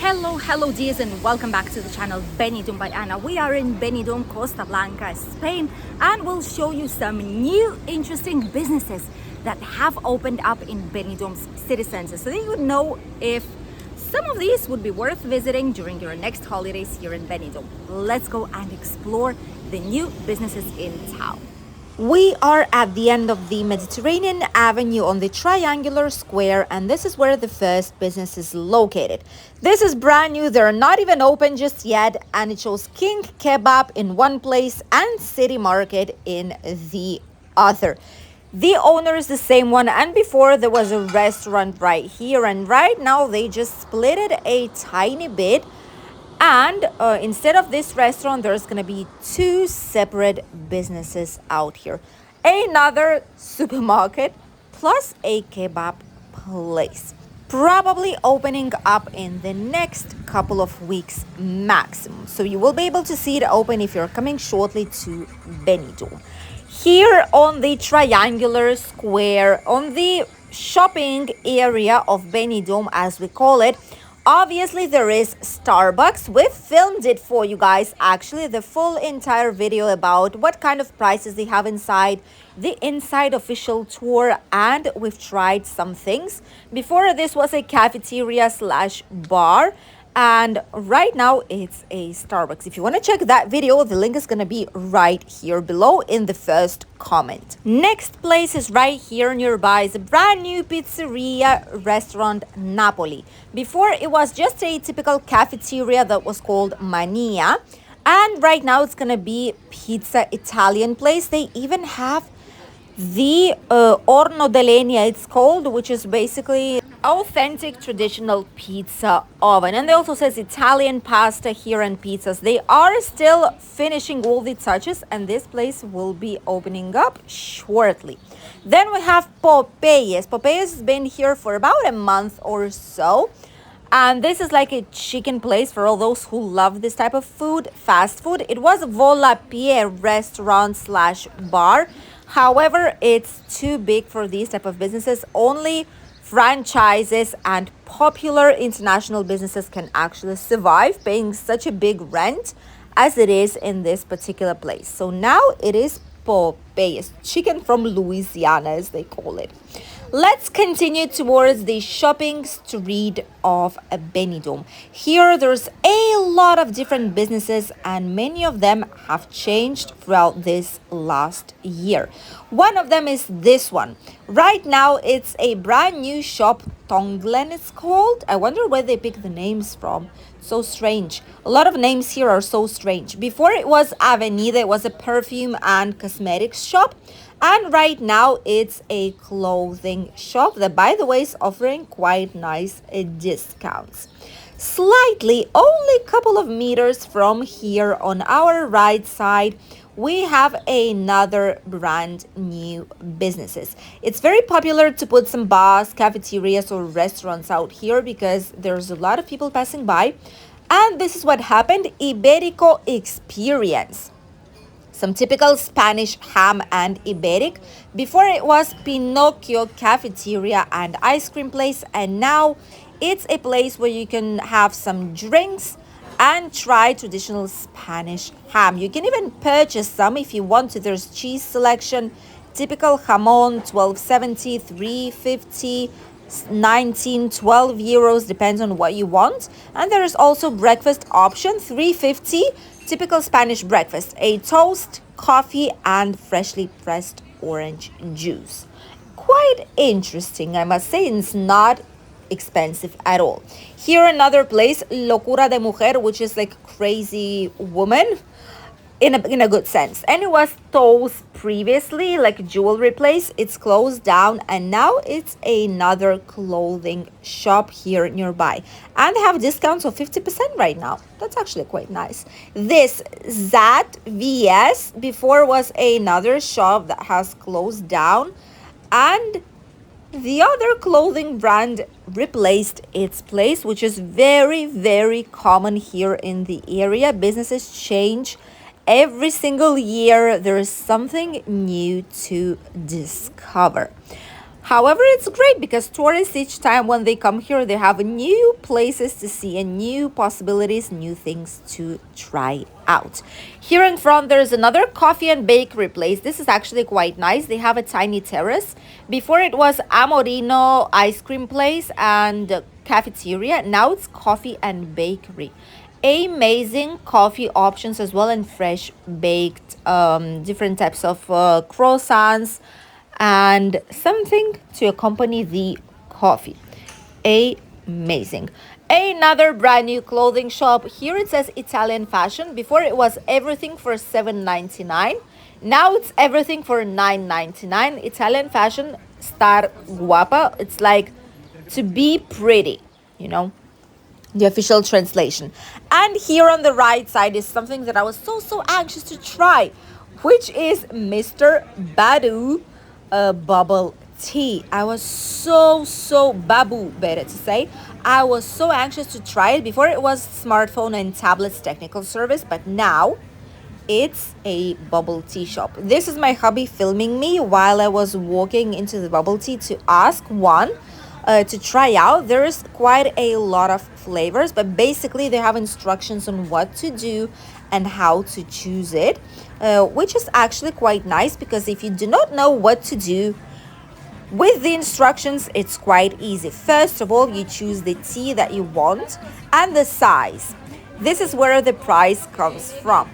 Hello dears, and welcome back to the channel Benidorm by Anna. We are in Benidorm Costa Blanca, Spain, and we'll show you some new interesting businesses that have opened up in Benidorm's city center, so that you would know if some of these would be worth visiting during your next holidays here in Benidorm. Let's go and explore the new businesses in town. We are at the end of the Mediterranean Avenue on the triangular square, and this is where the first business is located. This is brand new, they're not even open just yet, and it shows King Kebab in one place and City Market in the other. The owner is the same one, and before there was a restaurant right here, and right now they just split it a tiny bit. And instead of this restaurant, there's going to be two separate businesses out here. Another supermarket plus a kebab place. Probably opening up in the next couple of weeks maximum. So you will be able to see it open if you're coming shortly to Benidorm. Here on the triangular square, on the shopping area of Benidorm as we call it, obviously there is Starbucks. We've filmed it for you guys, actually, the full entire video about what kind of prices they have inside, the inside official tour, and we've tried some things. Before this was a cafeteria slash bar, and right now it's a Starbucks. If you want to check that video, the link is going to be right here below in the first comment. Next place is right here nearby. It's a brand new pizzeria restaurant, Napoli. Before it was just a typical cafeteria that was called Mania, and right now it's going to be pizza Italian place. They even have the Orno de Legna, it's called, which is basically authentic traditional pizza oven. And they also says Italian pasta here and pizzas. They are still finishing all the touches, and this place will be opening up shortly. Then we have Popeyes. Popeyes has been here for about a month or so, and this is like a chicken place for all those who love this type of food, fast food. It was Volapie restaurant slash bar. However, it's too big for these type of businesses. Only franchises and popular international businesses can actually survive paying such a big rent as it is in this particular place. So now it is Popeyes, chicken from Louisiana as they call it. Let's continue towards the shopping street of Benidorm. Here there's a lot of different businesses, and many of them have changed throughout this last year. One of them is this one. Right now it's a brand new shop, Tonglen it's called. I wonder where they pick the names from. So strange. A lot of names here are so strange. Before it was Avenida, it was a perfume and cosmetics shop. And right now it's a clothing shop that, by the way, is offering quite nice discounts. Slightly, only a couple of meters from here on our right side, we have another brand new businesses. It's very popular to put some bars, cafeterias, or restaurants out here because there's a lot of people passing by. And this is what happened: Iberico Experience. Some typical Spanish ham and Iberic. Before it was Pinocchio Cafeteria and Ice Cream Place, and now it's a place where you can have some drinks and try traditional Spanish ham. You can even purchase some if you want to. There's cheese selection, typical jamon, 12.70, 3.50, 19, 12 euros, depends on what you want. And there is also breakfast option, 3.50. Typical Spanish breakfast, a toast, coffee, and freshly pressed orange juice. Quite interesting, I must say. It's not expensive at all. Here another place, Locura de Mujer, which is like crazy woman in a good sense. And it was Toast previously, like jewelry place. It's closed down, and now it's another clothing shop here nearby, and they have discounts of 50% right now. That's actually quite nice. This Zat VS before was another shop that has closed down, and the other clothing brand replaced its place, which is very, very common here in the area. Businesses change every single year. There is something new to discover. However, it's great because tourists, each time when they come here, they have new places to see and new possibilities, new things to try out. Here in front, there's another coffee and bakery place. This is actually quite nice. They have a tiny terrace. Before it was Amorino ice cream place and cafeteria. Now it's coffee and bakery. Amazing coffee options as well, and fresh baked different types of croissants and something to accompany the coffee. Amazing. Another brand new clothing shop. Here it says Italian fashion. Before it was everything for $7.99. Now it's everything for $9.99. Italian fashion, star guapa. It's like to be pretty, you know, the official translation. And here on the right side is something that I was so anxious to try, which is Mr. Badu bubble tea. I was so babu, better to say. I was so anxious to try it. Before it was smartphone and tablets technical service, but now it's a bubble tea shop. This is my hubby filming me while I was walking into the bubble tea to ask one to try out. There is quite a lot of flavors, but basically they have instructions on what to do and how to choose it, which is actually quite nice, because if you do not know what to do with the instructions, it's quite easy. First of all, you choose the tea that you want and the size. This is where the price comes from.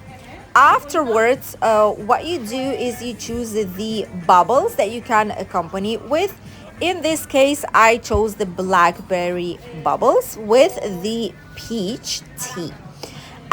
Afterwards, what you do is you choose the bubbles that you can accompany with. In this case, I chose the blackberry bubbles with the peach tea.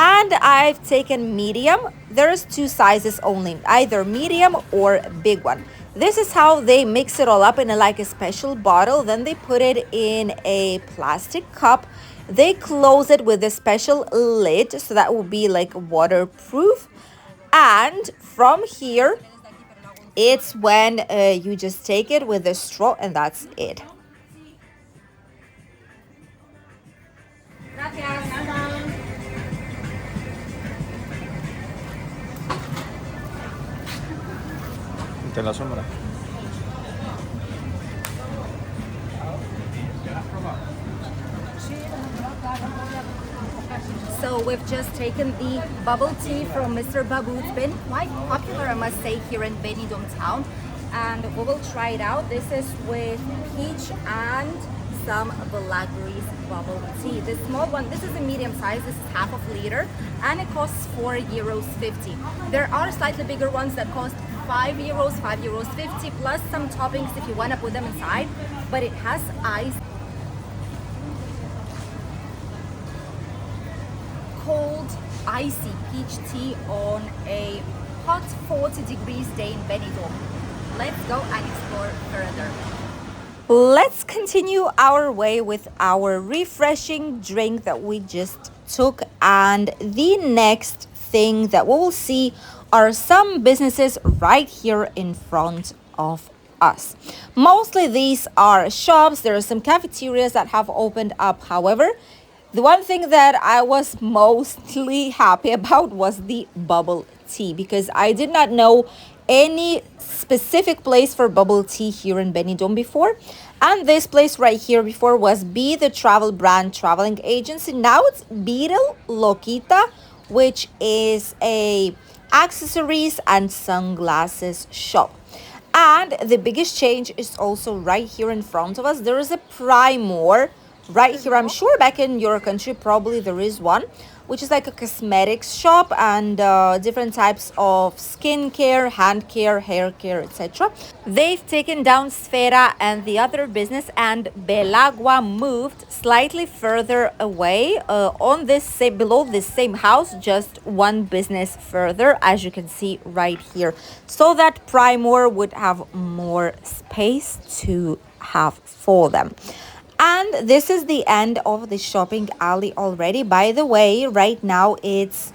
And I've taken medium. There's two sizes only, either medium or big one. This is how they mix it all up in a special bottle. Then they put it in a plastic cup. They close it with a special lid, so that will be like waterproof. And from here, it's when you just take it with a straw, and that's it. De la sombra. So we've just taken the bubble tea from Mr. Babu. It's been quite popular, I must say, here in Benidorm town. And we will try it out. This is with peach and some blackberries bubble tea. The small one, this is a medium size, this is half of liter, and it costs €4.50. There are slightly bigger ones that cost €5, €5.50, plus some toppings if you want to put them inside, but it has ice. Cold, icy peach tea on a hot 40 degrees day in Benidorm. Let's go and explore further. Let's continue our way with our refreshing drink that we just took. And the next thing that we will see are some businesses right here in front of us. Mostly these are shops. There are some cafeterias that have opened up. However, the one thing that I was mostly happy about was the bubble tea, because I did not know any specific place for bubble tea here in Benidorm before. And this place right here before was Be the Travel Brand Traveling Agency. Now it's Beetle Loquita, which is a accessories and sunglasses shop. And the biggest change is also right here in front of us. There is a Primor right here. I'm sure back in your country probably there is one, which is like a cosmetics shop, and different types of skincare, hand care, hair care, etc. They've taken down Sfera and the other business, and Belagua moved slightly further away on this same, below this same house, just one business further, as you can see right here, so that Primor would have more space to have for them. And this is the end of the shopping alley already. By the way, right now it's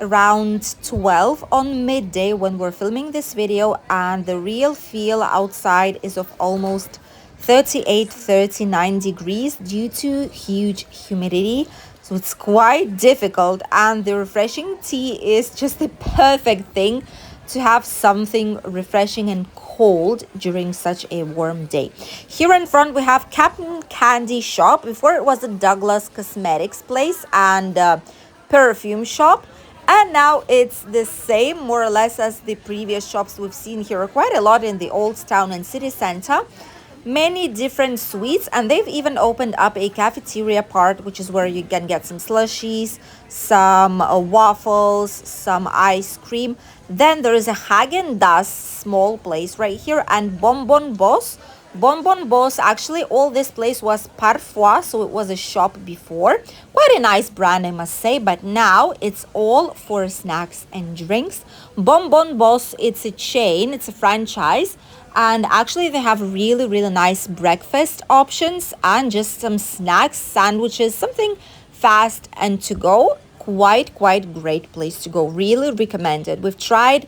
around 12 on midday when we're filming this video, and the real feel outside is of almost 38-39 degrees due to huge humidity. So it's quite difficult, and the refreshing tea is just the perfect thing to have something refreshing and cold during such a warm day. Here in front we have Captain Candy Shop. Before it was a Douglas Cosmetics place and perfume shop. And now it's the same more or less as the previous shops we've seen here quite a lot in the Old Town and City Center. Many different sweets, and they've even opened up a cafeteria part, which is where you can get some slushies, some waffles, some ice cream. Then there is a Häagen-Dazs small place right here, and Bonbon Boss. Bonbon Boss, actually all this place was Parfois, so it was a shop before. Quite a nice brand, I must say, but now it's all for snacks and drinks. Bonbon Boss, it's a chain, it's a franchise, and actually they have really nice breakfast options and just some snacks, sandwiches, something fast and to go. Quite great place to go, really recommended. We've tried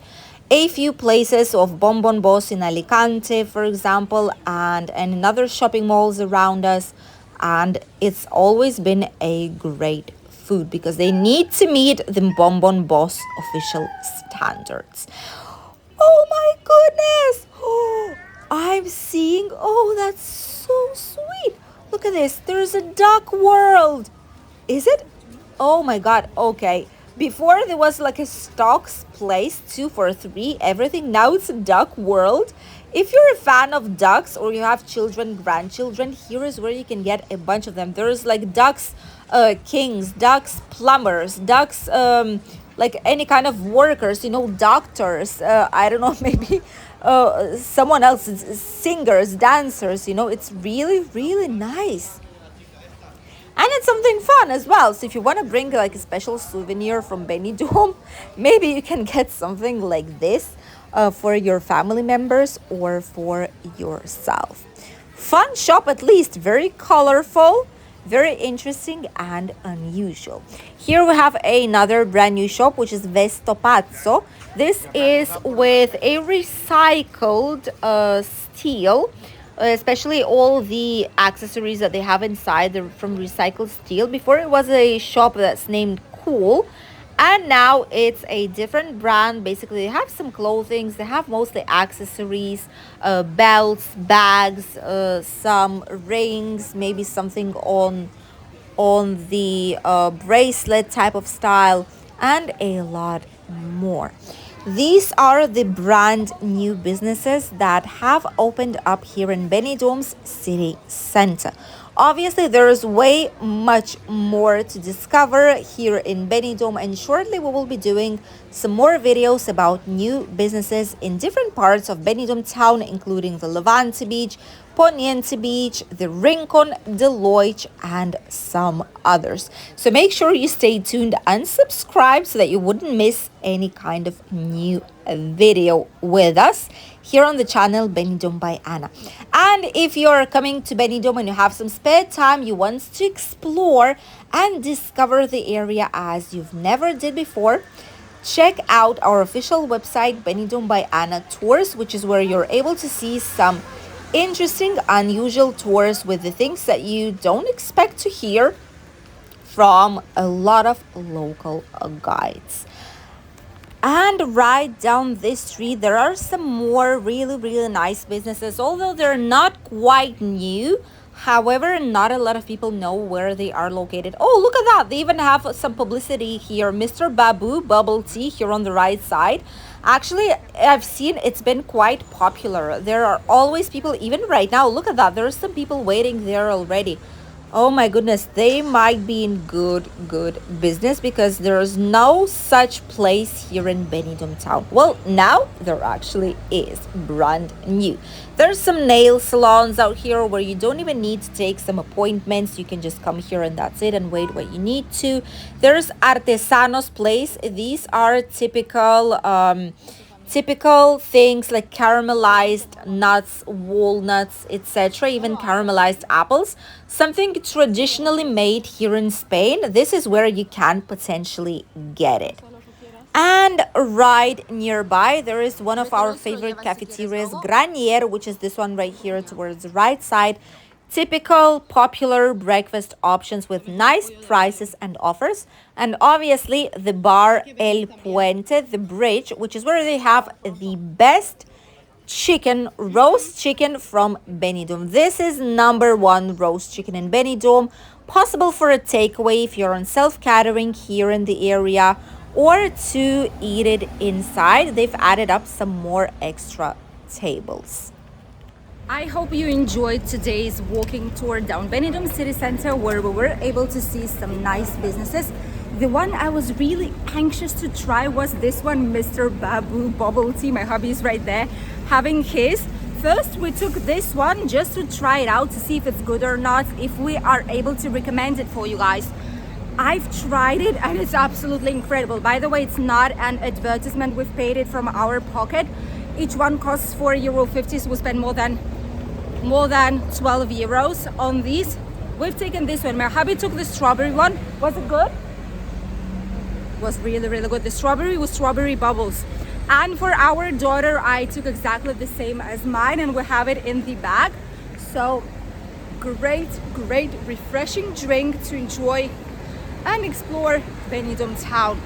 a few places of Bonbon Boss in Alicante, for example, and in other shopping malls around us, and it's always been a great food because they need to meet the Bonbon Boss official standards. Oh my goodness! Oh, I'm seeing, oh, that's so sweet. Look at this, there's a duck world. Is it? Oh my god, okay. Before there was like a stocks place, 2 for 3, everything. Now it's a duck world. If you're a fan of ducks or you have children, grandchildren, here is where you can get a bunch of them. There's like ducks, kings, ducks, plumbers, ducks, like any kind of workers, you know, doctors, I don't know, maybe someone else, singers, dancers, you know, it's really nice. And it's something fun as well. So if you want to bring like a special souvenir from Benidorm, maybe you can get something like this for your family members or for yourself. Fun shop, at least, very colorful, very interesting and unusual. Here we have another brand new shop, which is Vesto Pazzo. This is with a recycled steel, especially all the accessories that they have inside, they're from recycled steel. Before it was a shop that's named Cool, and now it's a different brand. Basically, they have some clothing, they have mostly accessories, belts, bags, some rings, maybe something on the bracelet type of style, and a lot more. These are the brand new businesses that have opened up here in Benidorm's city center. Obviously, there is way much more to discover here in Benidorm, and shortly we will be doing some more videos about new businesses in different parts of Benidorm town, including the Levante Beach, Poniente Beach, the Rincon, Deloitte, and some others. So make sure you stay tuned and subscribe so that you wouldn't miss any kind of new video with us here on the channel Benidorm by Anna. And if you're coming to Benidorm and you have some spare time, you want to explore and discover the area as you've never did before, check out our official website Benidorm by Anna Tours, which is where you're able to see some interesting, unusual tours with the things that you don't expect to hear from a lot of local guides. And right down this street, there are some more really nice businesses, although they're not quite new. However, not a lot of people know where they are located. Oh, look at that. They even have some publicity here. Mr. Babu Bubble Tea here on the right side. Actually, I've seen it's been quite popular. There are always people, even right now. Look at that. There are some people waiting there already. Oh my goodness, they might be in good business because there's no such place here in Benidorm town. Well, now there actually is, brand new. There's some nail salons out here where you don't even need to take some appointments. You can just come here and that's it, and wait what you need to. There's Artesanos place. These are typical things like caramelized nuts, walnuts, etc., even caramelized apples, something traditionally made here in Spain. This is where you can potentially get it. And right nearby, there is one of our favorite cafeterias, Granier, which is this one right here towards the right side. Typical popular breakfast options with nice prices and offers. And obviously the bar El Puente, the bridge, which is where they have the best chicken, roast chicken from Benidorm. This is number one roast chicken in Benidorm, possible for a takeaway if you're on self-catering here in the area, or to eat it inside. They've added up some more extra tables. I hope you enjoyed today's walking tour down Benidorm city center, where we were able to see some nice businesses. The one I was really anxious to try was this one, Mr. Babu Bubble Tea. My hubby is right there having his. First, we took this one just to try it out to see if it's good or not, if we are able to recommend it for you guys. I've tried it and it's absolutely incredible. By the way, it's not an advertisement. We've paid it from our pocket. Each one costs €4.50, so we spend more than 12 euros on these. We've taken this one. My hubby took the strawberry one. Was it good? It was really, really good. The strawberry was strawberry bubbles. And for our daughter, I took exactly the same as mine, and we have it in the bag. So great, refreshing drink to enjoy and explore Benidorm town.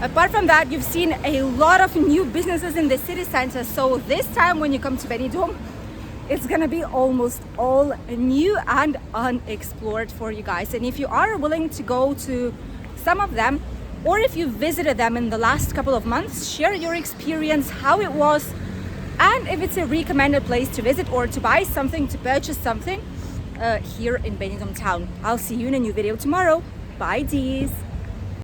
Apart from that, you've seen a lot of new businesses in the city center. So this time when you come to Benidorm, it's gonna be almost all new and unexplored for you guys. And if you are willing to go to some of them, or if you visited them in the last couple of months, share your experience, how it was, and if it's a recommended place to visit or to buy something, to purchase something here in Benidorm town. I'll see you in a new video tomorrow. Bye, Dees.